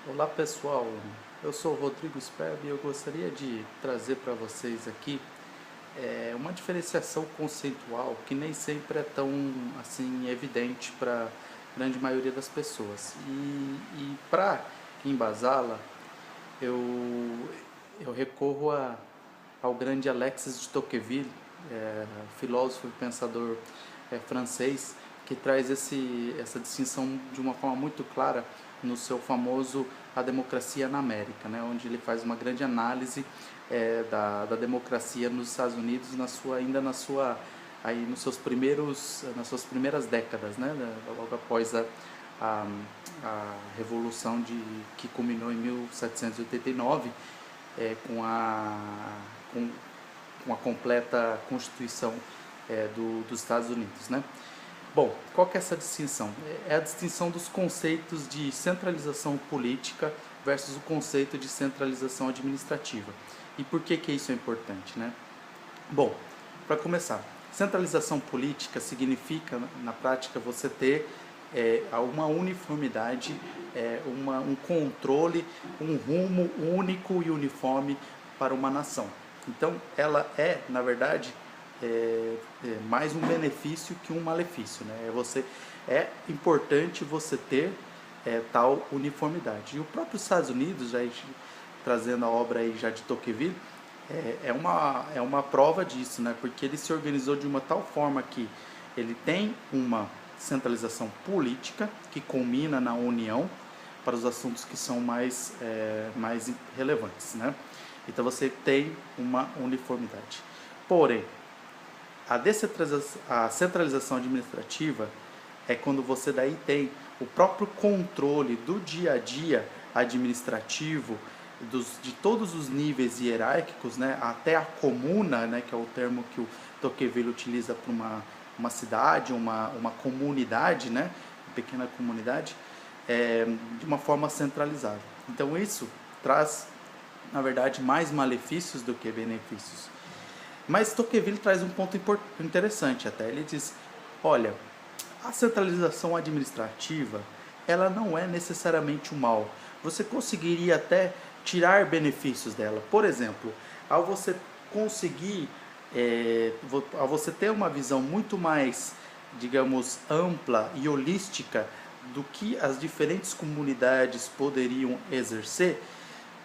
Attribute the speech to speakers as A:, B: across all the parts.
A: Olá pessoal, eu sou o Rodrigo Sperb e eu gostaria de trazer para vocês aqui uma diferenciação conceitual que nem sempre é tão assim evidente para a grande maioria das pessoas. E para embasá-la, eu, eu recorro ao grande Alexis de Tocqueville, filósofo e pensador francês, que traz essa distinção de uma forma muito clara no seu famoso A Democracia na América, né, onde ele faz uma grande análise da democracia nos Estados Unidos aí nas suas primeiras décadas, né, logo após a revolução que culminou em 1789 com com a completa constituição dos Estados Unidos, né? Bom, qual que é essa distinção? É a distinção dos conceitos de centralização política versus o conceito de centralização administrativa. E por que isso é importante, né? Bom, para começar, centralização política significa, na prática, você ter uma uniformidade, um controle, um rumo único e uniforme para uma nação. Então, ela na verdade, mais um benefício que um malefício, né? É importante você ter tal uniformidade. E o próprio Estados Unidos, já trazendo a obra aí já de Tocqueville, é uma prova disso, né? Porque ele se organizou de uma tal forma que ele tem uma centralização política que culmina na união para os assuntos que são mais relevantes, né? Então você tem uma uniformidade. Porém, a centralização administrativa é quando você daí tem o próprio controle do dia a dia administrativo, de todos os níveis hierárquicos, né, até a comuna, né, que é o termo que o Tocqueville utiliza para uma cidade, uma comunidade, né, uma pequena comunidade, de uma forma centralizada. Então isso traz, na verdade, mais malefícios do que benefícios. Mas Tocqueville traz um ponto interessante até. Ele diz, olha, a centralização administrativa, ela não é necessariamente um mal. Você conseguiria até tirar benefícios dela. Por exemplo, ao você conseguir, ao você ter uma visão muito mais, digamos, ampla e holística do que as diferentes comunidades poderiam exercer,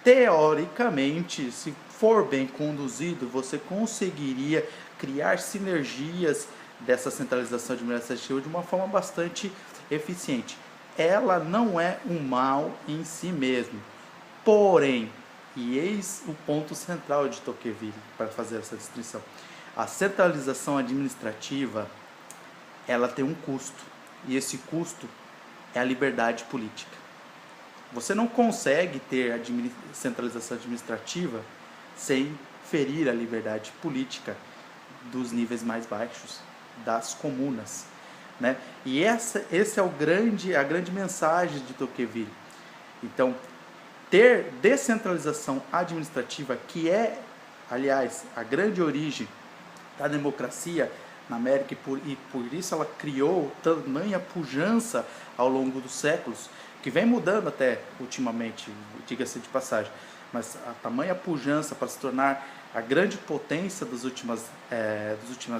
A: teoricamente, se for bem conduzido, você conseguiria criar sinergias dessa centralização administrativa de uma forma bastante eficiente. Ela não é um mal em si mesmo. Porém, e eis o ponto central de Tocqueville para fazer essa distinção, a centralização administrativa, ela tem um custo, e esse custo é a liberdade política. Você não consegue ter centralização administrativa sem ferir a liberdade política dos níveis mais baixos, das comunas, né? E esse é a grande mensagem de Tocqueville. Então, ter descentralização administrativa, que é, aliás, a grande origem da democracia na América, e por isso ela criou tamanha pujança ao longo dos séculos, que vem mudando até ultimamente, diga-se de passagem, mas a tamanha pujança para se tornar a grande potência das últimas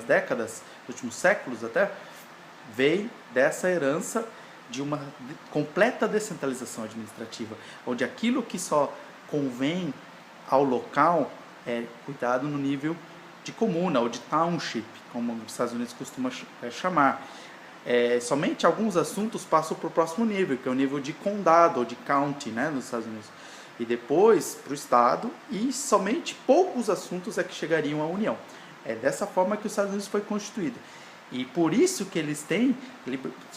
A: décadas, dos últimos séculos até, veio dessa herança de uma completa descentralização administrativa, onde aquilo que só convém ao local é cuidado no nível de comuna ou de township, como os Estados Unidos costumam chamar. Somente alguns assuntos passam para o próximo nível, que é o nível de condado ou de county, né, nos Estados Unidos, e depois para o estado, e somente poucos assuntos é que chegariam à União. É dessa forma que os Estados Unidos foi constituído. E por isso que eles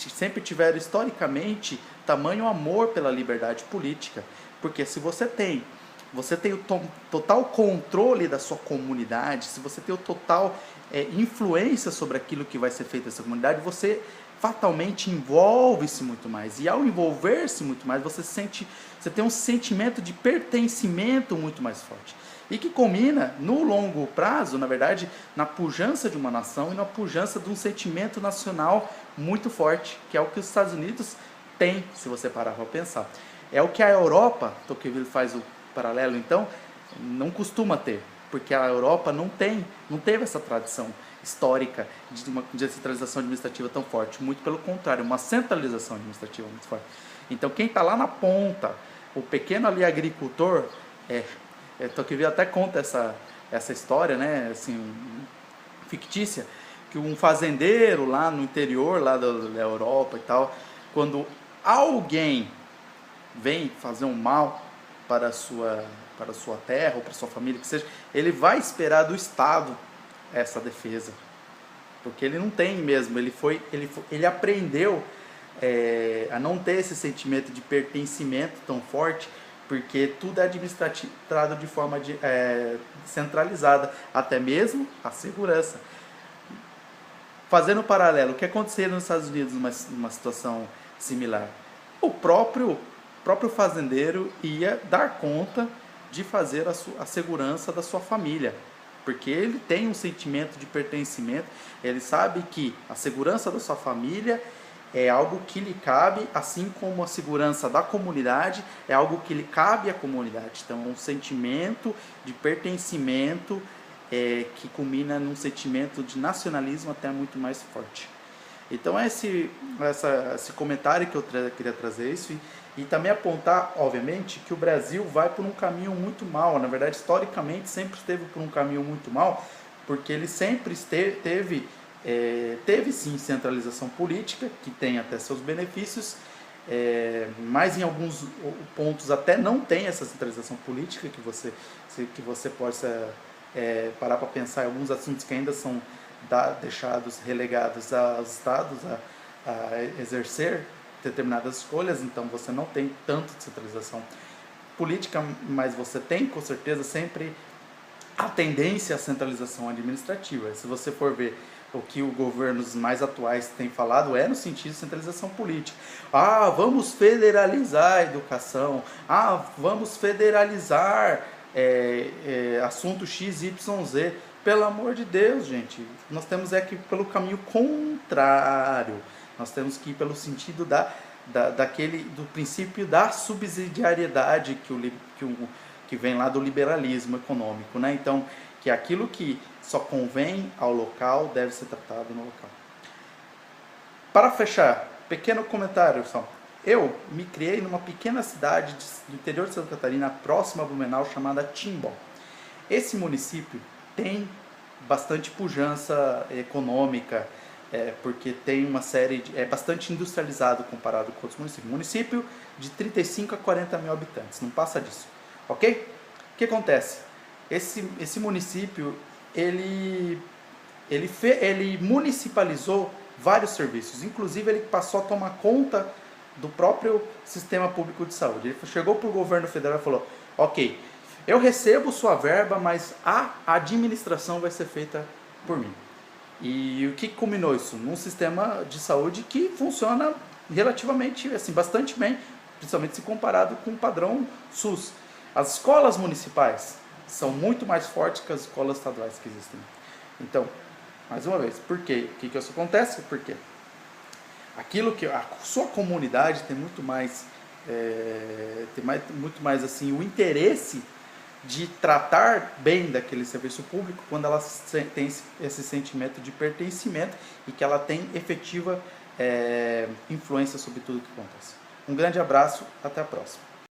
A: sempre tiveram historicamente tamanho amor pela liberdade política, porque se você tem o total controle da sua comunidade, se você tem o total influência sobre aquilo que vai ser feito nessa comunidade, você fatalmente envolve-se muito mais. E ao envolver-se muito mais, você tem um sentimento de pertencimento muito mais forte. E que combina, no longo prazo, na verdade, na pujança de uma nação e na pujança de um sentimento nacional muito forte, que é o que os Estados Unidos têm, se você parar para pensar. É o que a Europa, Tocqueville faz o paralelo, então, não costuma ter, porque a Europa não teve essa tradição histórica de uma descentralização administrativa tão forte, muito pelo contrário, uma centralização administrativa muito forte. Então, quem está lá na ponta, o pequeno ali agricultor, Tocqueville até conta essa história, né, assim, fictícia, que um fazendeiro lá no interior lá da Europa e tal, quando alguém vem fazer um mal para a sua terra ou para a sua família, que seja, ele vai esperar do Estado essa defesa, porque ele não tem mesmo, ele aprendeu a não ter esse sentimento de pertencimento tão forte, porque tudo é administrado de forma centralizada, até mesmo a segurança. Fazendo um paralelo, o que aconteceu nos Estados Unidos numa situação similar? O próprio fazendeiro ia dar conta de fazer a segurança da sua família, porque ele tem um sentimento de pertencimento, ele sabe que a segurança da sua família é algo que lhe cabe, assim como a segurança da comunidade é algo que lhe cabe à comunidade. Então, é um sentimento de pertencimento que culmina num sentimento de nacionalismo até muito mais forte. Então, esse comentário que eu queria trazer isso e também apontar, obviamente, que o Brasil vai por um caminho muito mal. Na verdade, historicamente, sempre esteve por um caminho muito mal, porque ele sempre teve sim centralização política, que tem até seus benefícios, mas em alguns pontos até não tem essa centralização política, que você possa parar para pensar em alguns assuntos que ainda são deixados, relegados aos estados a exercer determinadas escolhas. Então você não tem tanto centralização política, mas você tem com certeza sempre a tendência à centralização administrativa. Se você for ver o que os governos mais atuais têm falado, no sentido de centralização política. Vamos federalizar a educação, vamos federalizar assunto XYZ. Pelo amor de Deus, gente, nós temos que ir pelo caminho contrário. Nós temos que ir pelo sentido do princípio da subsidiariedade que vem lá do liberalismo econômico, né? Então, que aquilo que só convém ao local deve ser tratado no local. Para fechar, pequeno comentário só. Eu me criei numa pequena cidade do interior de Santa Catarina, próxima a Blumenau, chamada Timbó. Esse município tem bastante pujança econômica, porque tem uma série é bastante industrializado comparado com outros municípios. Município de 35 a 40 mil habitantes, não passa disso, ok? O que acontece? Esse município, ele municipalizou vários serviços, inclusive ele passou a tomar conta do próprio sistema público de saúde. Ele chegou para o governo federal e falou, ok, eu recebo sua verba, mas a administração vai ser feita por mim. E o que culminou isso? Num sistema de saúde que funciona relativamente, assim, bastante bem, principalmente se comparado com o padrão SUS. As escolas municipais são muito mais fortes que as escolas estaduais que existem. Então, mais uma vez, por quê? O que isso acontece? Porque aquilo que a sua comunidade tem muito mais, assim, o interesse de tratar bem daquele serviço público quando ela tem esse sentimento de pertencimento e que ela tem efetiva influência sobre tudo o que acontece. Um grande abraço, até a próxima.